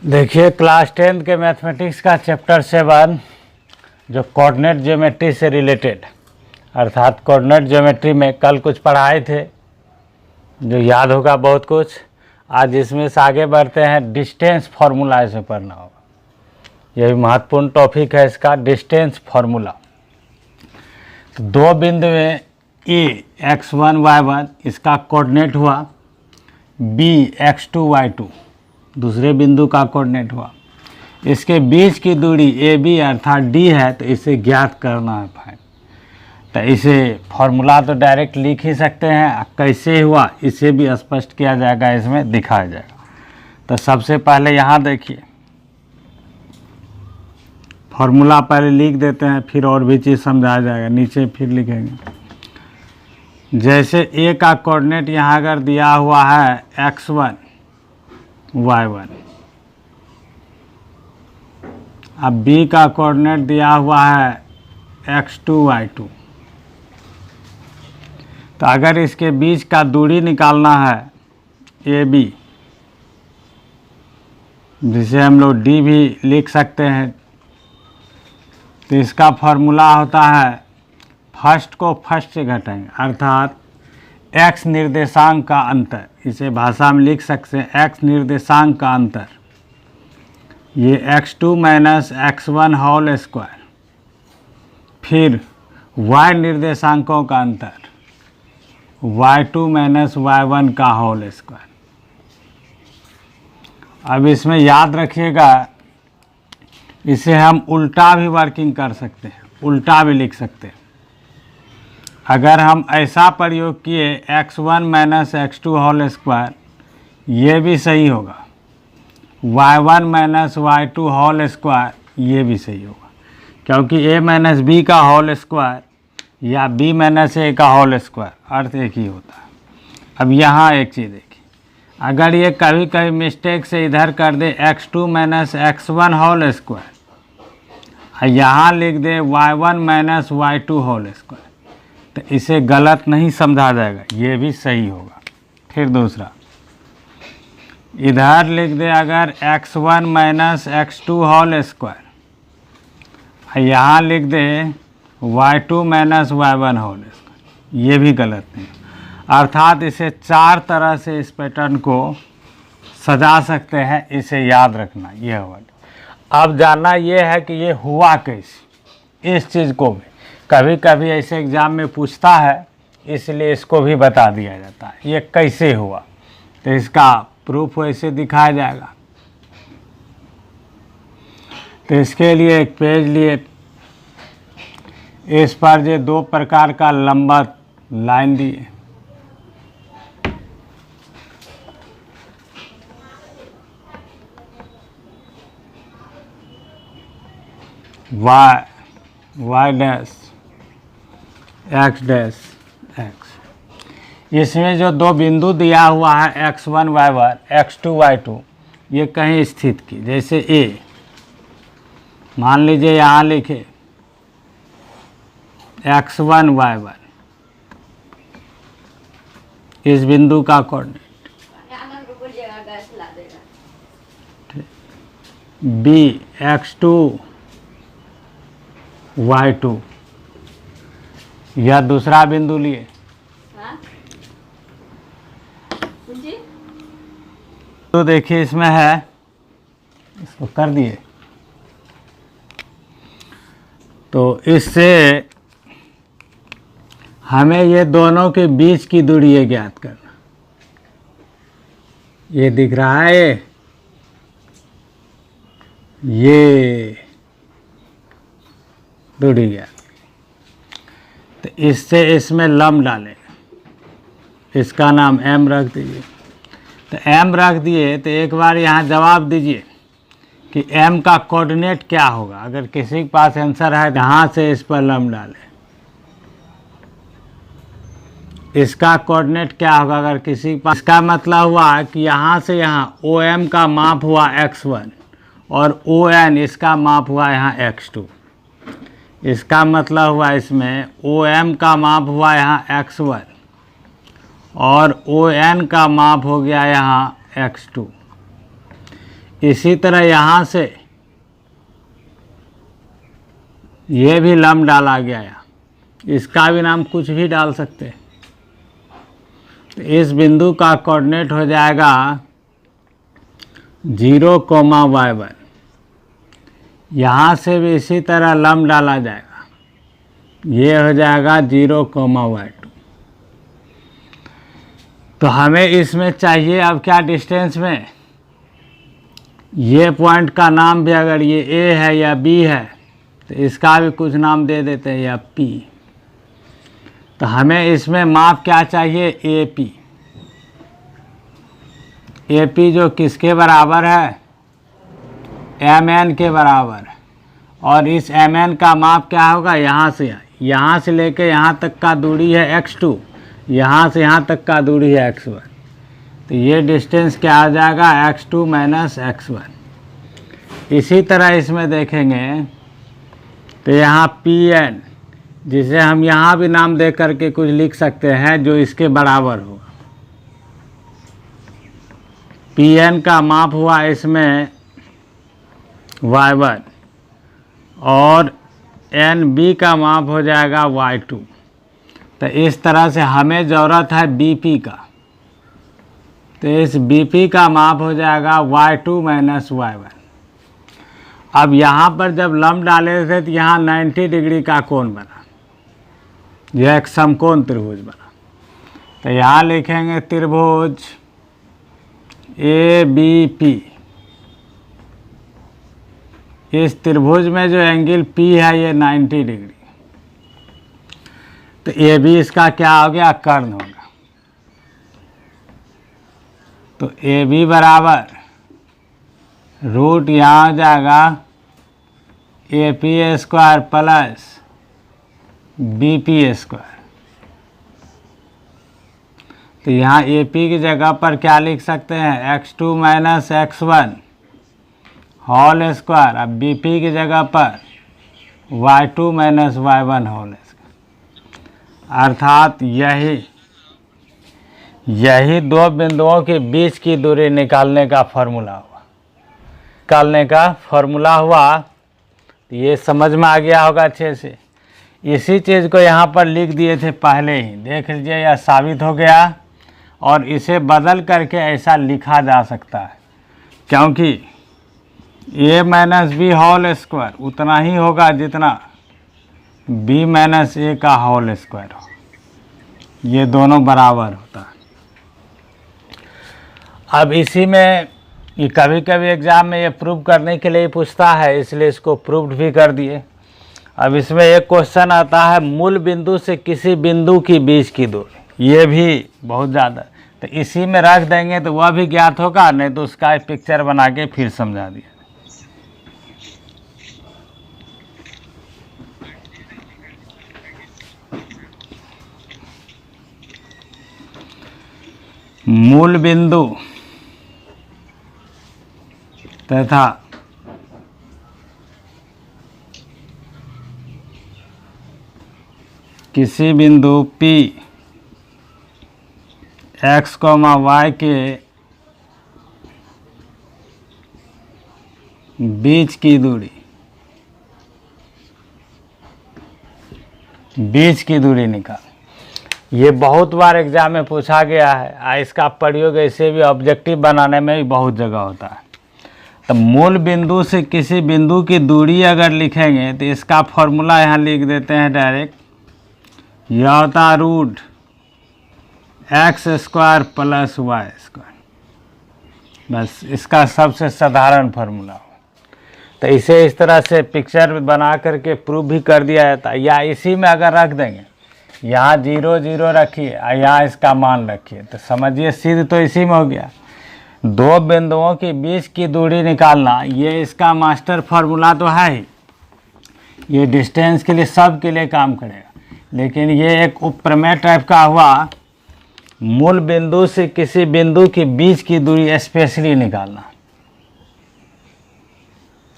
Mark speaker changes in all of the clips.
Speaker 1: देखिए class 10th के mathematics का चैप्टर 7 जो कोऑर्डिनेट ज्योमेट्री से रिलेटेड अर्थात कोऑर्डिनेट ज्योमेट्री में कल कुछ पढ़ाए थे जो याद होगा बहुत कुछ। आज इसमें से आगे बढ़ते हैं, डिस्टेंस फार्मूला इसे पढ़ना होगा। यह भी महत्वपूर्ण टॉपिक है इसका, डिस्टेंस फार्मूला। तो दो बिंदु में ए x1 y1 इसका कोऑर्डिनेट हुआ, बी x2 y2 दूसरे बिंदु का कोऑर्डिनेट हुआ। इसके बीच की दूरी ए बी अर्थात डी है, तो इसे ज्ञात करना है भाई। तो इसे फॉर्मूला तो डायरेक्ट लिख ही सकते हैं, कैसे हुआ इसे भी स्पष्ट किया जाएगा, इसमें दिखाया जाएगा। तो सबसे पहले यहाँ देखिए, फॉर्मूला पहले लिख देते हैं, फिर और भी चीज़ समझाया जाएगा, नीचे फिर लिखेंगे। जैसे ए का कोऑर्डिनेट यहाँ अगर दिया हुआ है x1 y1, अब बी का कोऑर्डिनेट दिया हुआ है x2 y2, तो अगर इसके बीच का दूरी निकालना है ए बी, जिसे हम लोग डी भी लिख सकते हैं, तो इसका फॉर्मूला होता है फर्स्ट को फर्स्ट से घटाएंगे अर्थात x निर्देशांक का अंतर। इसे भाषा में लिख सकते हैं x निर्देशांक का अंतर, ये x2 minus x1 whole square, फिर y निर्देशांकों का अंतर y2 माइनस y1 का होल स्क्वायर। अब इसमें याद रखिएगा, इसे हम उल्टा भी वर्किंग कर सकते हैं, उल्टा भी लिख सकते हैं। अगर हम ऐसा प्रयोग किए x1 minus x2 whole square, ये भी सही होगा, y1 minus y2 whole square ये भी सही होगा, क्योंकि a माइनस बी का होल स्क्वायर या b माइनस a का होल स्क्वायर अर्थ एक ही होता है। अब यहाँ एक चीज़ देखिए, अगर ये कभी कभी मिस्टेक से इधर कर दे x2 minus x1 whole square, यहाँ लिख दे y1 minus y2 whole square, तो इसे गलत नहीं समझा जाएगा, ये भी सही होगा। फिर दूसरा, इधर लिख दे अगर x1 minus x2 whole square, यहाँ लिख दे y2 minus y1 whole square, ये भी गलत नहीं। अर्थात इसे चार तरह से इस पैटर्न को सजा सकते हैं, इसे याद रखना। यह वर्ड अब जानना ये है कि ये हुआ कैसे। इस चीज़ को भी कभी कभी ऐसे एग्ज़ाम में पूछता है, इसलिए इसको भी बता दिया जाता है ये कैसे हुआ। तो इसका प्रूफ वैसे दिखाया जाएगा। तो इसके लिए एक पेज लिए, इस पर जो दो प्रकार का लंबा लाइन दिए, y dash x dash x। इसमें जो दो बिंदु दिया हुआ है x1 y1 x2 y2, ये कहीं स्थित की, जैसे a मान लीजिए यहाँ लिखे x1 y1, इस बिंदु का कोऑर्डिनेट b x2 y2, या दूसरा बिंदु लिए तो देखिए इसमें है, इसको कर दिए। तो इससे हमें ये दोनों के बीच की दूरी ये ज्ञात करना। ये दिख रहा है, ये दूरी ज्ञात। तो इससे इसमें लंब डालेगा, इसका नाम m रख दीजिए। तो m रख दिए, तो एक बार यहाँ जवाब दीजिए कि m का कोऑर्डिनेट क्या होगा। अगर किसी के पास आंसर है, यहाँ से इस पर लंब डालें, इसका कोऑर्डिनेट क्या होगा अगर किसी के पास। इसका मतलब हुआ कि यहाँ से यहाँ OM का माप हुआ x1 और ON इसका माप हुआ यहाँ x2। इसका मतलब हुआ इसमें OM का माप हुआ यहाँ x1 और ON का माप हो गया यहाँ x2। इसी तरह यहाँ से ये भी लंब डाला गया है, इसका भी नाम कुछ भी डाल सकते हैं। तो इस बिंदु का कोऑर्डिनेट हो जाएगा 0,y1। यहाँ से भी इसी तरह लंब डाला जाएगा, ये हो जाएगा 0,y2। तो हमें इसमें चाहिए अब क्या, डिस्टेंस में ये पॉइंट का नाम भी अगर ये A है या B है तो इसका भी कुछ नाम दे देते हैं, या P। तो हमें इसमें माप क्या चाहिए, AP। AP जो किसके बराबर है, MN के बराबर। और इस MN का माप क्या होगा, यहाँ से लेके यहाँ तक का दूरी है x2, यहाँ से यहाँ तक का दूरी है x1। तो ये डिस्टेंस क्या आ जाएगा, x2 माइनस x1। इसी तरह इसमें देखेंगे तो यहाँ PN, जिसे हम यहाँ भी नाम दे करके कुछ लिख सकते हैं, जो इसके बराबर होगा। PN का माप हुआ इसमें y1 और NB का माप हो जाएगा y2। तो इस तरह से हमें ज़रूरत है BP का, तो इस BP का माप हो जाएगा y2 माइनस y1। अब यहाँ पर जब लंब डाले थे तो यहाँ 90 डिग्री का कोण बना, यह एक समकोण त्रिभुज बना। तो यहाँ लिखेंगे त्रिभुज ABP। इस त्रिभुज में जो एंगल P है ये 90 डिग्री। तो AB इसका क्या हो गया, कर्ण होगा। तो AB बराबर रूट यहाँ हो जाएगा AP² प्लस BP²। तो यहाँ AP की जगह पर क्या लिख सकते हैं, x2 minus x1 whole square. अब BP की जगह पर y2 minus y1 whole square. अर्थात यही दो बिंदुओं के बीच की दूरी निकालने का फॉर्मूला हुआ। तो ये समझ में आ गया होगा अच्छे से। इसी चीज़ को यहाँ पर लिख दिए थे पहले ही, देख लीजिए, यह साबित हो गया। और इसे बदल करके ऐसा लिखा जा सकता है, क्योंकि A minus B whole square उतना ही होगा जितना B माइनस A का होल स्क्वायर हो। ये दोनों बराबर होता है। अब इसी में ये कभी कभी एग्ज़ाम में ये प्रूव करने के लिए पूछता है, इसलिए इसको प्रूव्ड भी कर दिए। अब इसमें एक क्वेश्चन आता है, मूल बिंदु से किसी बिंदु की बीच की दूरी। ये भी बहुत ज़्यादा, तो इसी में रख देंगे तो वह भी ज्ञात होगा, नहीं तो उसका एक पिक्चर बना के फिर समझा दिया। मूल बिंदु तथा किसी बिंदु P x, y के बीच की दूरी निकाल। ये बहुत बार एग्जाम में पूछा गया है। इसका प्रयोग ऐसे भी ऑब्जेक्टिव बनाने में भी बहुत जगह होता है। तो मूल बिंदु से किसी बिंदु की दूरी अगर लिखेंगे तो इसका फॉर्मूला यहाँ लिख देते हैं डायरेक्ट। यह होता रूट x² प्लस y²। बस इसका सबसे साधारण फार्मूला हो। तो इसे इस तरह से पिक्चर बना करके प्रूव भी कर दिया जाता है। या इसी में अगर रख देंगे, यहाँ 0 0 रखिए और यहाँ इसका मान रखिए, तो समझिए सिद्ध तो इसी में हो गया। दो बिंदुओं के बीच की दूरी निकालना, ये इसका मास्टर फार्मूला तो है ही। ये डिस्टेंस के लिए सब के लिए काम करेगा, लेकिन ये एक उपप्रमेय टाइप का हुआ। मूल बिंदु से किसी बिंदु के बीच की दूरी स्पेशली निकालना।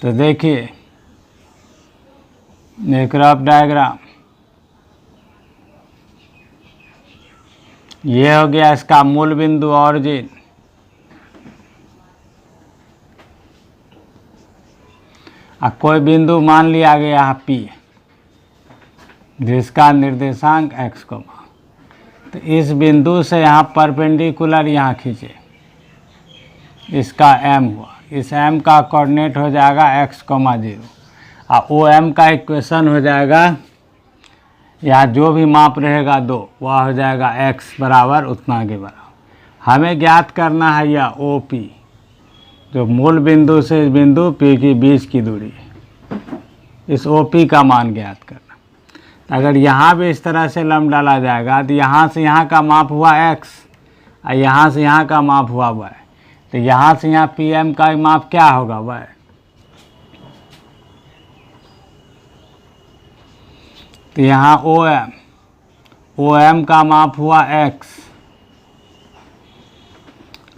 Speaker 1: तो देखिए एक रफ डायग्राम, ये हो गया इसका मूल बिंदु ऑरिजिन। कोई बिंदु मान लिया गया P जिसका निर्देशांक x, तो इस बिंदु से यहाँ परपेंडिकुलर यहाँ खींचे, इसका m हुआ, इस m का कोऑर्डिनेट हो जाएगा x, 0 और ओ m का इक्वेशन हो जाएगा, यहाँ जो भी माप रहेगा 2 वह हो जाएगा x बराबर उतना के बराबर। हमें ज्ञात करना है यह OP, जो मूल बिंदु से इस बिंदु P के बीच की दूरी है, इस OP का मान ज्ञात करना। अगर यहाँ भी इस तरह से लंब डाला जाएगा तो यहाँ से यहाँ का माप हुआ x और यहाँ से यहाँ का माप हुआ y, तो यहाँ से यहाँ PM का माप क्या होगा y। तो यहाँ OM का माप हुआ x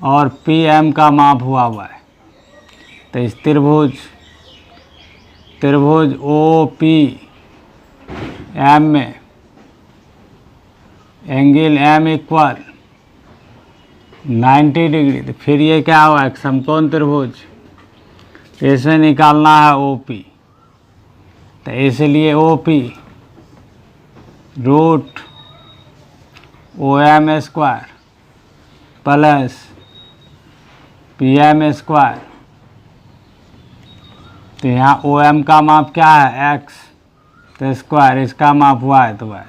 Speaker 1: और PM का माप हुआ y। तो इस त्रिभुज OPM में एंगल M इक्वल 90 डिग्री, तो फिर ये क्या हुआ, एक समकोण त्रिभुज, तो इसमें निकालना है OP, तो इसलिए OP root OM square plus PM square. तो यहाँ OM का माप क्या है x, तो स्क्वायर, इसका माप हुआ है तो y।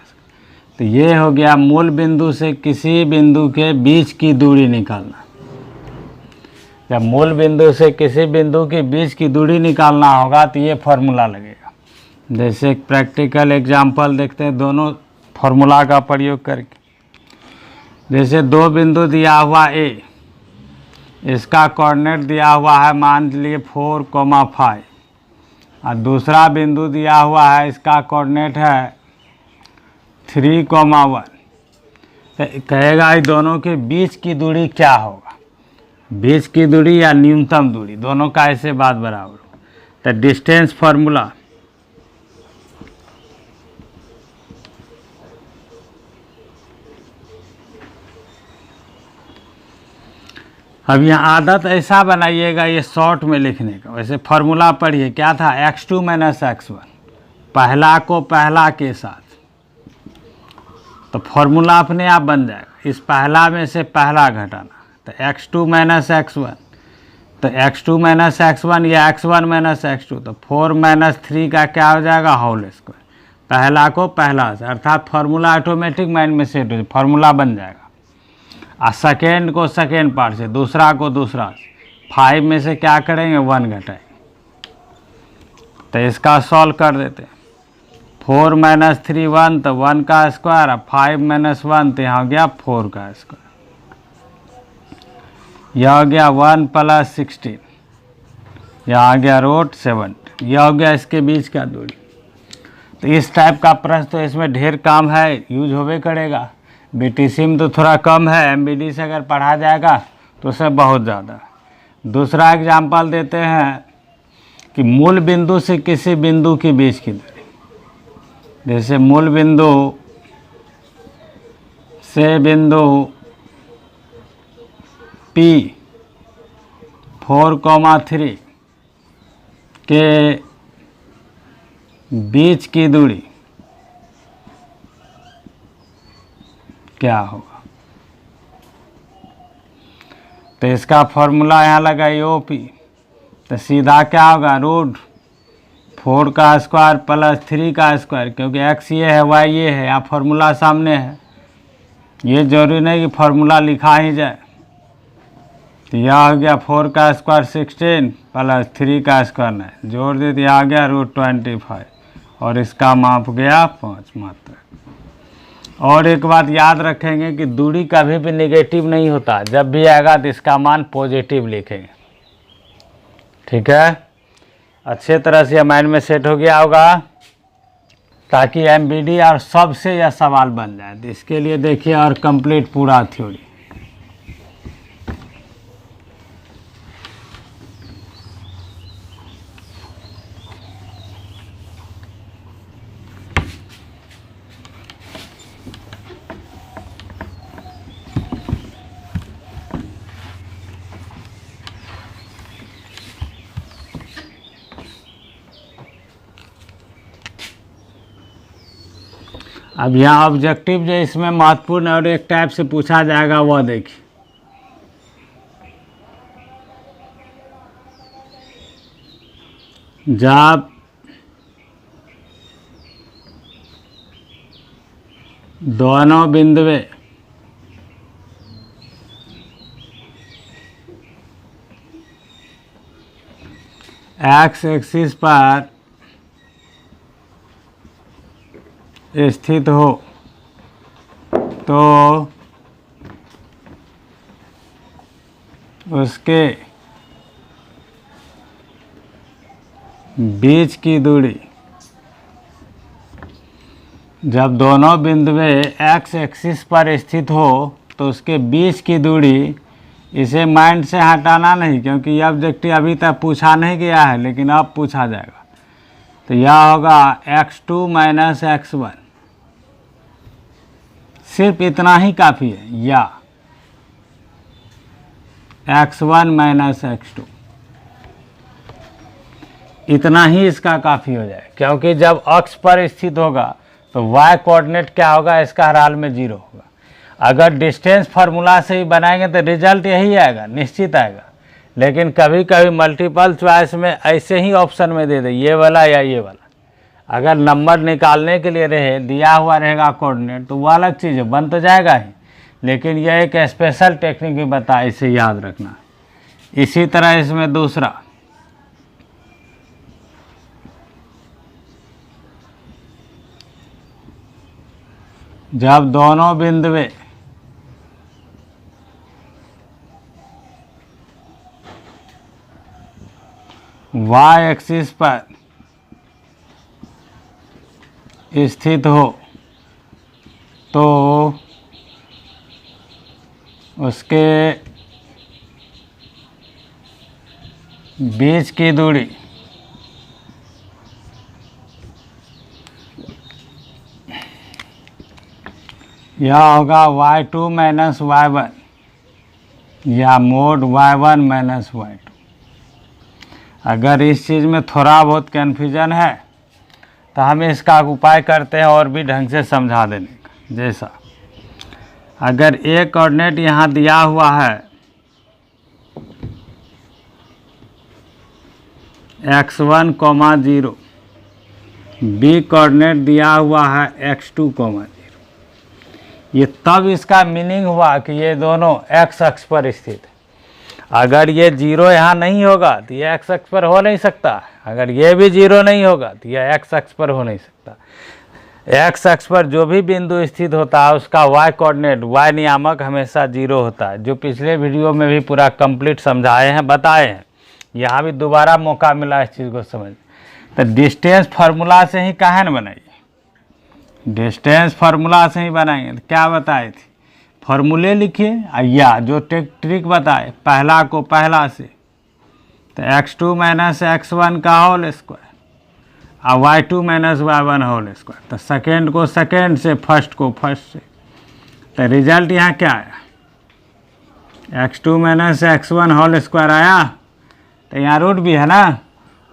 Speaker 1: तो ये हो गया मूल बिंदु से किसी बिंदु के बीच की दूरी निकालना। जब मूल बिंदु से किसी बिंदु के बीच की दूरी निकालना होगा तो ये फार्मूला लगेगा। जैसे एक प्रैक्टिकल एग्जांपल देखते हैं दोनों फार्मूला का प्रयोग करके। जैसे दो बिंदु दिया हुआ A, इसका कोऑर्डिनेट दिया हुआ है मान लीजिए 4, 5 और दूसरा बिंदु दिया हुआ है, इसका कोऑर्डिनेट है 3, 1। कहेगा इस दोनों के बीच की दूरी क्या होगा, बीच की दूरी या न्यूनतम दूरी, दोनों का ऐसे बात बराबर हो। तो डिस्टेंस फार्मूला अब यहाँ आदत ऐसा बनाइएगा ये शॉर्ट में लिखने का। वैसे फार्मूला पढ़िए, क्या था, x2 - x1, पहला को पहला के साथ, तो फार्मूला अपने आप बन जाएगा। इस पहला में से पहला घटाना, तो x2 - x1, तो x2 - x1 या x1 - x2, तो 4 - 3 का क्या हो जाएगा, होल स्क्वायर। पहला को पहला से, अर्थात फार्मूला ऑटोमेटिक माइंड में सेट हो जाए, फार्मूला बन जाएगा। और सेकेंड को सेकेंड पार्ट से, दूसरा को दूसरा से, 5 में से क्या करेंगे, 1 घटाएंगे। तो इसका सॉल्व कर देते हैं। 4 - 3 1, तो 1 का स्क्वायर, और 5 - 1 तो यहाँ हो गया 4 का स्क्वायर। यह हो गया 1 + 16, यह आ गया √7। यह हो गया इसके बीच का दूरी। तो इस टाइप का प्रश्न तो इसमें ढेर काम है, यूज होवे करेगा। BTC में तो थोड़ा कम है, MBD से अगर पढ़ा जाएगा तो उससे बहुत ज़्यादा। दूसरा एग्जाम्पल देते हैं कि मूल बिंदु से किसी बिंदु के बीच की दूरी। जैसे मूल बिंदु से बिंदु P 4, 3 के बीच की दूरी क्या होगा। तो इसका फॉर्मूला यहाँ लगाइए OP, तो सीधा क्या होगा, √4 का स्क्वायर प्लस 3 का स्क्वायर, क्योंकि x ये है y ये है, या फार्मूला सामने है, ये जरूरी नहीं कि फार्मूला लिखा ही जाए। तो यह हो गया 4 का स्क्वायर 16 प्लस 3 का स्क्वायर 9, जोड़ दे दिया, आ गया √25 और इसका माप गया 5 मात्र। और एक बात याद रखेंगे कि दूरी कभी भी नेगेटिव नहीं होता, जब भी आएगा तो इसका मान पॉजिटिव लिखेंगे। ठीक है, अच्छे तरह से माइंड में सेट हो गया होगा, ताकि MBD और सबसे यह सवाल बन जाए। तो इसके लिए देखिए और कंप्लीट पूरा थ्योरी। अब यहाँ ऑब्जेक्टिव जो इसमें महत्वपूर्ण और एक टाइप से पूछा जाएगा वह देखिए। जब दोनों बिंदुएं एक्स एक्सिस पर स्थित हो तो उसके बीच की दूरी, जब दोनों बिंदुएं एक्स एक्सिस पर स्थित हो तो उसके बीच की दूरी, इसे माइंड से हटाना नहीं क्योंकि यह ऑब्जेक्टिव अभी तक पूछा नहीं गया है लेकिन अब पूछा जाएगा। तो यह होगा x2 माइनस x1, सिर्फ इतना ही काफ़ी है, या x1 माइनस x2, इतना ही इसका काफ़ी हो जाए क्योंकि जब अक्ष पर स्थित होगा तो y कोऑर्डिनेट क्या होगा, इसका हर हाल में 0 होगा। अगर डिस्टेंस फार्मूला से ही बनाएंगे तो रिजल्ट यही आएगा, निश्चित आएगा। लेकिन कभी कभी मल्टीपल चॉइस में ऐसे ही ऑप्शन में दे दे ये वाला या ये वाला, अगर नंबर निकालने के लिए रहे दिया हुआ रहेगा कोऑर्डिनेट तो वो अलग चीज़ है, बन तो जाएगा ही, लेकिन यह एक स्पेशल टेक्निक भी बता, इसे याद रखना। इसी तरह इसमें दूसरा, जब दोनों बिंदुएं y एक्सिस पर स्थित हो तो उसके बीच की दूरी यह होगा y2 माइनस y1 या मोड y1 माइनस y2। अगर इस चीज़ में थोड़ा बहुत कन्फ्यूजन है तो हम इसका उपाय करते हैं और भी ढंग से समझा देने का। जैसा अगर ए कोऑर्डिनेट यहाँ दिया हुआ है x1, 0, बी कोऑर्डिनेट दिया हुआ है x2, 0, ये तब इसका मीनिंग हुआ कि ये दोनों x अक्ष पर स्थित है। अगर ये 0 यहाँ नहीं होगा तो ये x अक्ष पर हो नहीं सकता, अगर ये भी 0 नहीं होगा तो ये x अक्ष पर हो नहीं सकता। x अक्ष पर जो भी बिंदु स्थित होता है उसका y कोऑर्डिनेट, y नियामक हमेशा 0 होता है, जो पिछले वीडियो में भी पूरा कंप्लीट समझाए हैं, बताए हैं। यहाँ भी दोबारा मौका मिला इस चीज़ को समझ। तो डिस्टेंस फार्मूला से ही काहे न बनाइए, डिस्टेंस फार्मूला से ही बनाएंगे। तो क्या बताए थे, फार्मूले लिखिए या जो ट्रिक बताए पहला को पहला से, तो x2 माइनस x1 का होल स्क्वायर और y2 minus y1 whole square, तो सेकेंड को सेकेंड से, फर्स्ट को फर्स्ट से। तो रिजल्ट यहाँ क्या आया, x2 minus x1 whole square आया। तो यहाँ रूट भी है ना,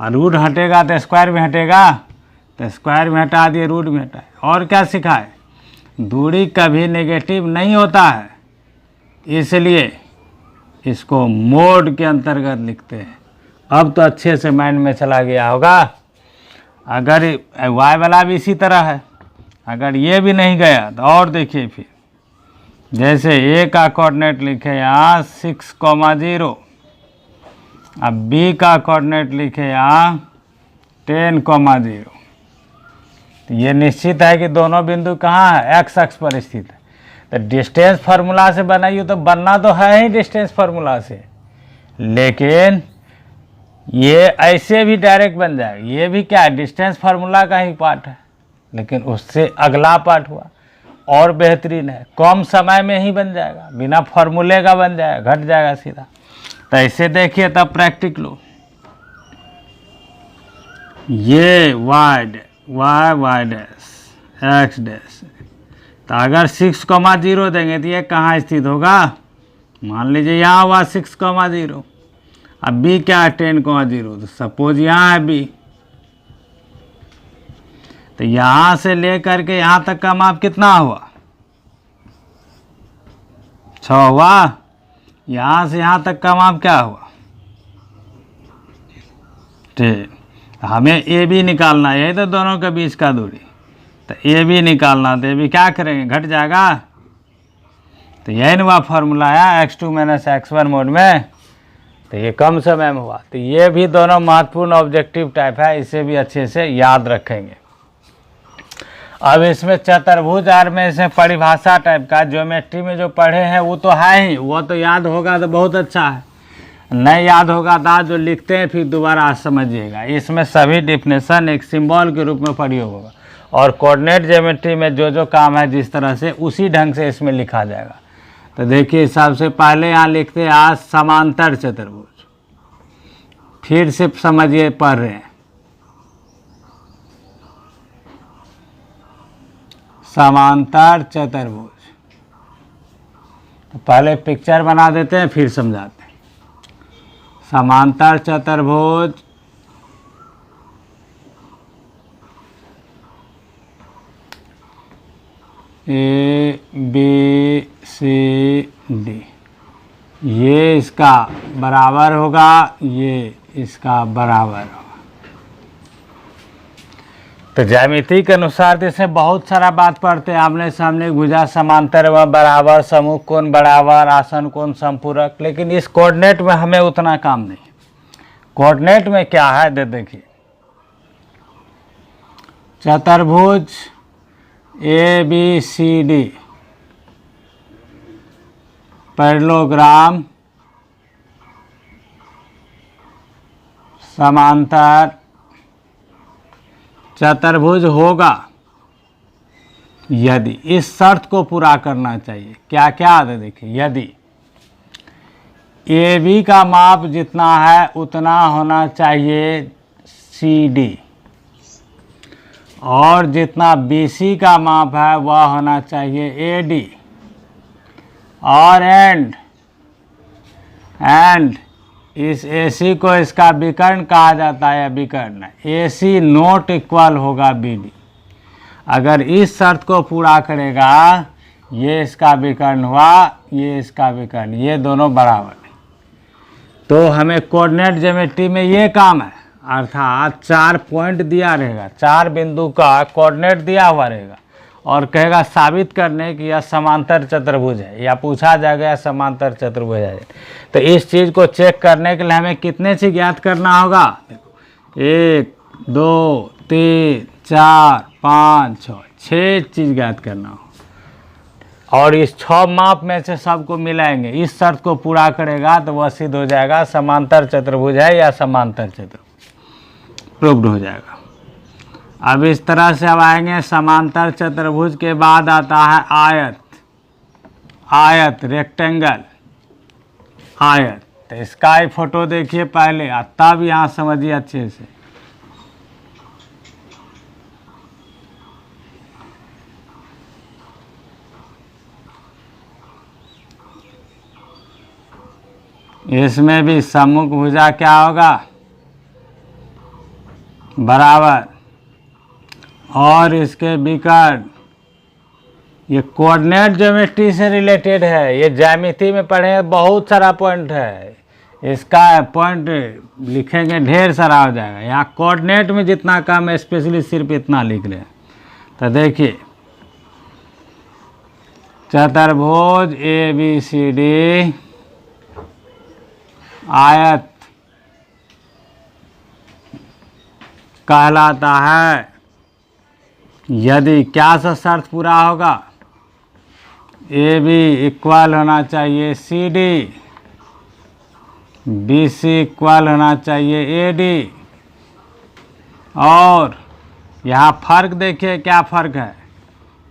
Speaker 1: और रूट हटेगा तो स्क्वायर भी हटेगा, तो स्क्वायर में हटा दिए, रूट में हटाए। और क्या सिखाए, दूरी कभी नेगेटिव नहीं होता है, इसलिए इसको मोड के अंतर्गत लिखते हैं। अब तो अच्छे से माइंड में चला गया होगा। अगर y वाला भी इसी तरह है, अगर ये भी नहीं गया तो और देखिए फिर, जैसे a का कोऑर्डिनेट लिखे यहाँ 6, 0, अब b का कोऑर्डिनेट लिखे यहाँ 10, 0। तो ये निश्चित है कि दोनों बिंदु कहाँ है, x अक्ष पर स्थित है। तो डिस्टेंस फार्मूला से बनाइए तो बनना तो है ही डिस्टेंस फार्मूला से, लेकिन ये ऐसे भी डायरेक्ट बन जाएगा। ये भी क्या है, डिस्टेंस फार्मूला का ही पार्ट है, लेकिन उससे अगला पार्ट हुआ और बेहतरीन है, कम समय में ही बन जाएगा, बिना फार्मूले का बन जाएगा, घट जाएगा सीधा। तो ऐसे देखिए तब प्रैक्टिक लो, ये y डैश x डैश, तो अगर 6, 0 देंगे तो ये कहाँ स्थित होगा, मान लीजिए यहाँ हुआ 6, 0, अब b क्या है 10, 0, तो सपोज यहाँ है b। तो यहाँ से लेकर के यहाँ तक का माप कितना हुआ? 6 हुआ। यहाँ से यहाँ तक का माप क्या हुआ? ठीक, हमें ए बी निकालना है, यही तो दोनों के बीच का दूरी। तो ए बी निकालना, तो ए बी क्या करेंगे, घट जाएगा। तो यही ना हुआ फॉर्मूला है x2 - x1 मोड में। तो ये कम समय में हुआ। तो ये भी दोनों महत्वपूर्ण ऑब्जेक्टिव टाइप है, इसे भी अच्छे से याद रखेंगे। अब इसमें चतुर्भुज और में इसमें परिभाषा टाइप का ज्योमेट्री में जो पढ़े हैं वो तो है ही, वो तो याद होगा तो बहुत अच्छा है, नहीं याद होगा तो जो लिखते हैं फिर दोबारा समझिएगा। इसमें सभी डिफिनेशन एक सिंबल के रूप में प्रयोग होगा और कोऑर्डिनेट ज्योमेट्री में जो जो काम है जिस तरह से उसी ढंग से इसमें लिखा जाएगा। तो देखिए सबसे पहले यहाँ लिखते हैं आज समांतर चतुर्भुज, फिर से समझिए पढ़ रहे हैं समांतर चतुर्भुज। तो पहले पिक्चर बना देते हैं फिर समझाते हैं। समांतर चतुर्भुज ए बी सी डी, ये इसका बराबर होगा, ये इसका बराबर होगा। तो ज्यामिति के अनुसार तो इसमें बहुत सारा बात पढ़ते हैं, आमने सामने, भुजा समांतर व बराबर, समूह कोण बराबर, आसन कोण संपूरक। लेकिन इस कोऑर्डिनेट में हमें उतना काम नहीं। कोऑर्डिनेट में क्या है देखिए, चतुर्भुज A B C D parallelogram समांतर चतुर्भुज होगा यदि इस शर्त को पूरा करना चाहिए। क्या क्या है देखिए, यदि ए बी का माप जितना है उतना होना चाहिए सी डी, और जितना बी सी का माप है वह होना चाहिए ए डी, और एंड इस AC को इसका विकर्ण कहा जाता है, विकर्ण AC नॉट इक्वल होगा BD। अगर इस शर्त को पूरा करेगा, ये इसका विकर्ण हुआ, ये इसका विकर्ण, ये दोनों बराबर है। तो हमें कोऑर्डिनेट ज्योमेट्री में ये काम है, अर्थात 4 पॉइंट दिया रहेगा, 4 बिंदु का कोऑर्डिनेट दिया हुआ रहेगा और कहेगा साबित करने कि यह समांतर चतुर्भुज है, या पूछा जाएगा यह समांतर चतुर्भुज है। तो इस चीज़ को चेक करने के लिए हमें कितने चीज़ ज्ञात करना होगा? 1 2 3 4 5 6 चीज़ ज्ञात करना होगा, और इस 6 माप में से सबको मिलाएंगे। इस शर्त को पूरा करेगा तो वह सिद्ध हो जाएगा समांतर चतुर्भुज है या समांतर चतुर्भुज, प्रूव्ड हो जाएगा। अब इस तरह से अब आएंगे समांतर चतुर्भुज के बाद आता है आयत, आयत रेक्टेंगल, आयत। तो इसका ही फोटो देखिए पहले, तब यहाँ समझिए अच्छे से। इसमें भी सम्मुख भुजा क्या होगा? बराबर, और इसके विकर्ण। ये कोऑर्डिनेट ज्योमेट्री से रिलेटेड है, ये ज्यामिति में पढ़े बहुत सारा पॉइंट है, इसका पॉइंट लिखेंगे ढेर सारा हो जाएगा। यहाँ कोऑर्डिनेट में जितना काम है स्पेशली सिर्फ इतना लिख रहे हैं। तो देखिए चतुर्भुज ए बी सी डी आयत कहलाता है यदि क्या सा शर्त पूरा होगा? ए बी इक्वल होना चाहिए C D, B C equal होना चाहिए ए डी, और यहाँ फर्क देखिए क्या फ़र्क है?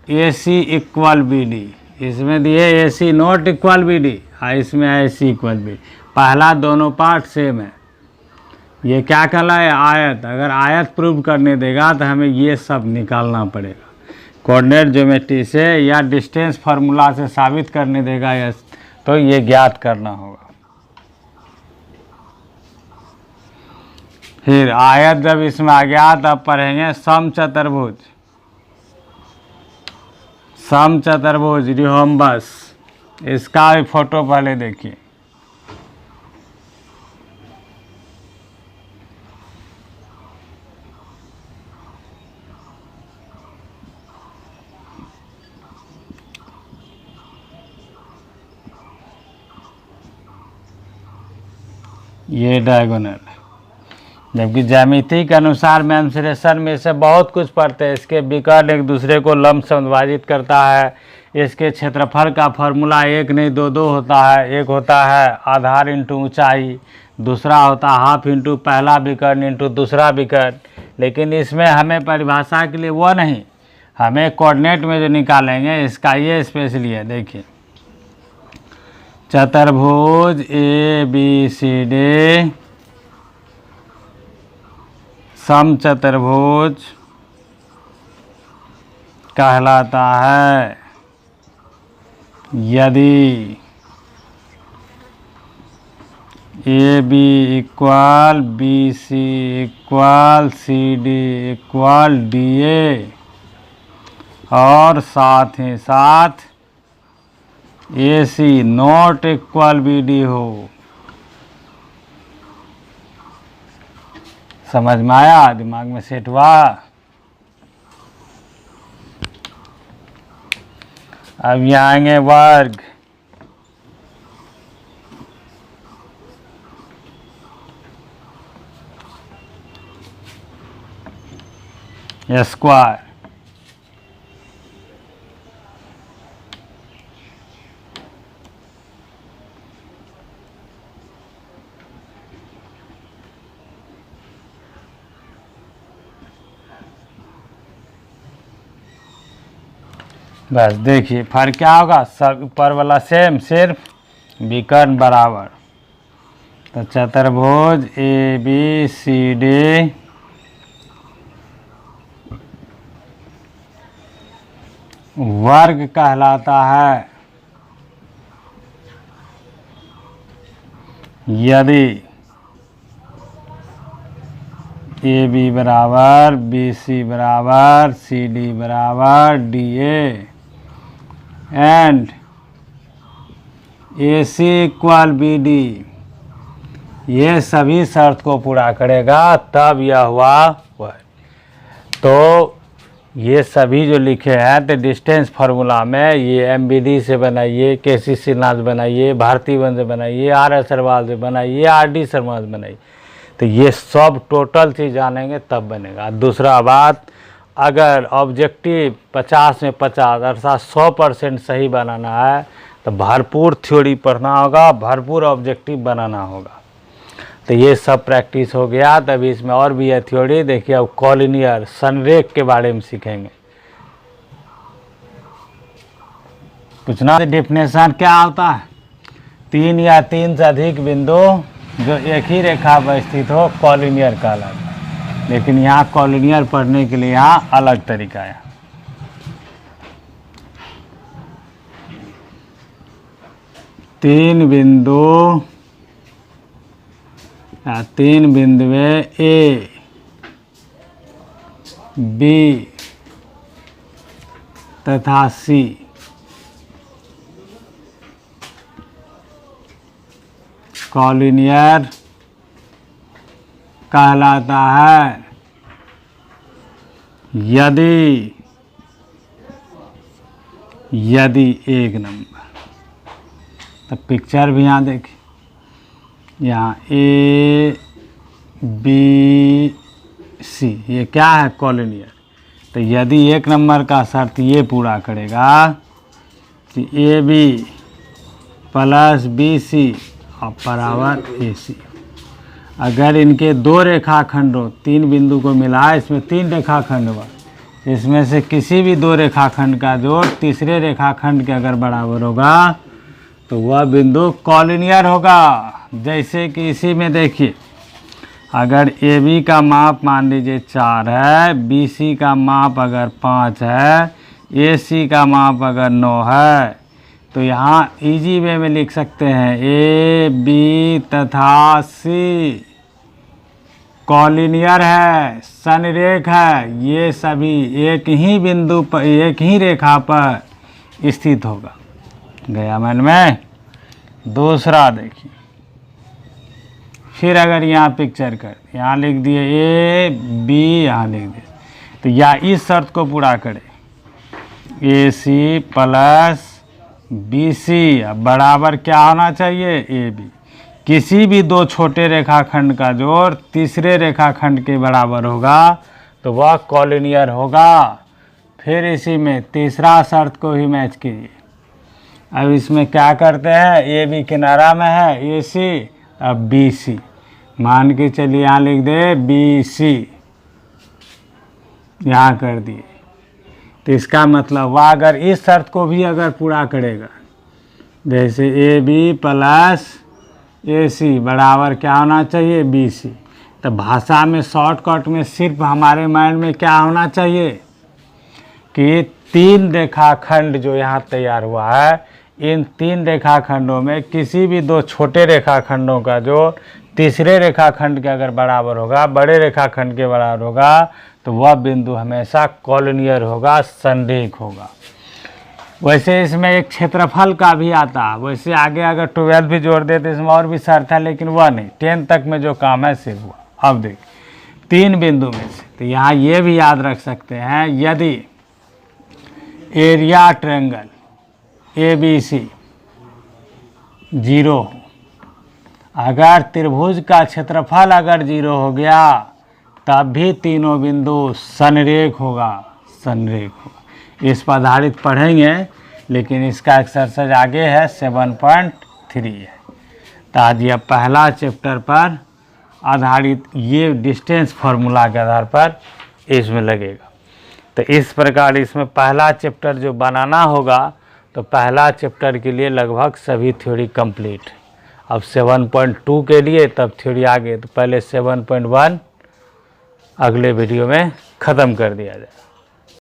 Speaker 1: ए सी इक्वल बी डी, इसमें दिए ए सी नॉट इक्वल बी डी, इसमें ए सी इक्वल बी डी। पहला दोनों पार्ट सेम है। ये क्या कहलाए? आयत। अगर आयत प्रूव करने देगा तो हमें ये सब निकालना पड़ेगा कोऑर्डिनेट ज्योमेट्री से, या डिस्टेंस फार्मूला से साबित करने देगा या तो ये ज्ञात करना होगा। फिर आयत जब इसमें आ गया तब पढ़ेंगे समचतुर्भुज। समचतुर्भुज रिहोम्बस, इसका भी फोटो पहले देखिए। ये डायगोनल, जबकि ज्यामिति के अनुसार मेंसुरेशन में से बहुत कुछ पढ़ते हैं। इसके विकर्ण एक दूसरे को लंबसम विभाजित करता है। इसके क्षेत्रफल का फॉर्मूला एक नहीं दो दो होता है। एक होता है आधार इंटू ऊंचाई, दूसरा होता है हाफ इंटू पहला विकर्ण इंटू दूसरा विकर्ण। लेकिन इसमें हमें परिभाषा के लिए वो नहीं, हमें कोऑर्डिनेट में जो निकालेंगे इसका ये स्पेशली है। देखिए, चतुर्भुज ABCD समचतुर्भुज कहलाता है यदि AB equal BC equal CD equal DA और साथ ही साथ AC नॉट इक्वल BD हो। समझ में आया? दिमाग में सेट हुआ? अब यहाँ आएंगे वर्ग। स्क्वायर, बस देखिए फर्क क्या होगा। सब ऊपर वाला सेम, सिर्फ विकर्ण बराबर। तो चतुर्भुज ABCD वर्ग कहलाता है यदि AB बराबर BC बराबर CD बराबर DA and AC equal BD, ये सभी शर्त को पूरा करेगा तब यह हुआ वर्ग। तो ये सभी जो लिखे हैं तो डिस्टेंस फार्मूला में ये MBD से बनाइए, KC श्रीनिवास बनाइए, भारती वन से बनाइए, RS अग्रवाल से बनाइए, RD शर्मा से बनाइए। तो ये सब टोटल चीज़ जानेंगे तब बनेगा। दूसरा बात, अगर ऑब्जेक्टिव 50 में 50 अर्थात 100% सही बनाना है तो भरपूर थ्योरी पढ़ना होगा, भरपूर ऑब्जेक्टिव बनाना होगा। तो ये सब प्रैक्टिस हो गया। तभी इसमें और भी है थ्योरी। देखिए, अब कॉलिनियर संरेख के बारे में सीखेंगे। पूछना डिफिनेशन क्या होता है? 3 या 3 से अधिक बिंदु जो एक ही रेखा पर स्थित हो कॉलिनियर कहलाता है। लेकिन यहाँ कॉलिनियर पढ़ने के लिए यहाँ अलग तरीका है। तीन बिंदुए A, B तथा C कॉलिनियर कहलाता है यदि एक नंबर। तो पिक्चर भी यहाँ देखिए, यहाँ A B C ये क्या है? कॉलिनियर। तो यदि एक नंबर का शर्त ये पूरा करेगा कि AB प्लस BC और बराबर AC, अगर इनके दो रेखाखंड हो, 3 बिंदु को मिला है, इसमें 3 रेखाखंड हुआ, इसमें से किसी भी 2 रेखाखंड का जोड़ तीसरे रेखाखंड के अगर बराबर होगा तो वह बिंदु कॉलिनियर होगा। जैसे कि इसी में देखिए, अगर AB का माप मान लीजिए 4 है, BC का माप अगर 5 है, AC का माप अगर 9 है, तो यहाँ इजी वे में लिख सकते हैं A, B तथा C कॉलिनियर है, संरेख है। ये सभी एक ही बिंदु पर, एक ही रेखा पर स्थित होगा। गया मन में। दूसरा देखिए, फिर अगर यहाँ पिक्चर कर, यहाँ लिख दिए ए बी, यहाँ लिख दिए, तो या इस शर्त को पूरा करे, ए सी प्लस बी सी बराबर क्या होना चाहिए, ए बी। किसी भी दो छोटे रेखाखंड का जोड़ तीसरे रेखाखंड के बराबर होगा तो वह कॉलिनियर होगा। फिर इसी में तीसरा शर्त को भी मैच कीजिए। अब इसमें क्या करते हैं, ए बी किनारा में है, ए सी, अब बी सी मान के चलिए, यहाँ लिख दे बी सी, यहाँ कर दिए। तो इसका मतलब वह अगर इस शर्त को भी अगर पूरा करेगा, जैसे ए बी प्लस ए सी बराबर क्या होना चाहिए, बी सी, तो भाषा में शॉर्टकट में सिर्फ हमारे माइंड में क्या होना चाहिए कि तीन रेखाखंड जो यहाँ तैयार हुआ है, इन तीन रेखाखंडों में किसी भी दो छोटे रेखाखंडों का जो तीसरे रेखाखंड के अगर बराबर होगा, बड़े रेखाखंड के बराबर होगा, तो वह बिंदु हमेशा कॉलिनियर होगा, संरेख होगा। वैसे इसमें एक क्षेत्रफल का भी आता है, वैसे आगे अगर 12 भी जोड़ दे तो इसमें और भी शर्त है, लेकिन वह नहीं, 10 तक में जो काम है सिर्फ हुआ। अब देख, तीन बिंदु में से तो यहाँ ये भी याद रख सकते हैं, यदि area triangle A B C 0 हो, अगर त्रिभुज का क्षेत्रफल अगर 0 हो गया, तब भी तीनों बिंदु संरेख होगा, संरेख होगा। इस पर आधारित पढ़ेंगे, लेकिन इसका एक्सरसाइज आगे है 7.3 है। तो आज यह पहला चैप्टर पर आधारित ये डिस्टेंस फार्मूला के आधार पर इसमें लगेगा। तो इस प्रकार इसमें पहला चैप्टर जो बनाना होगा, तो पहला चैप्टर के लिए लगभग सभी थ्योरी कंप्लीट है। अब 7.2 के लिए तब थ्योरी आगे, तो पहले 7.1 अगले वीडियो में ख़त्म कर दिया जाए।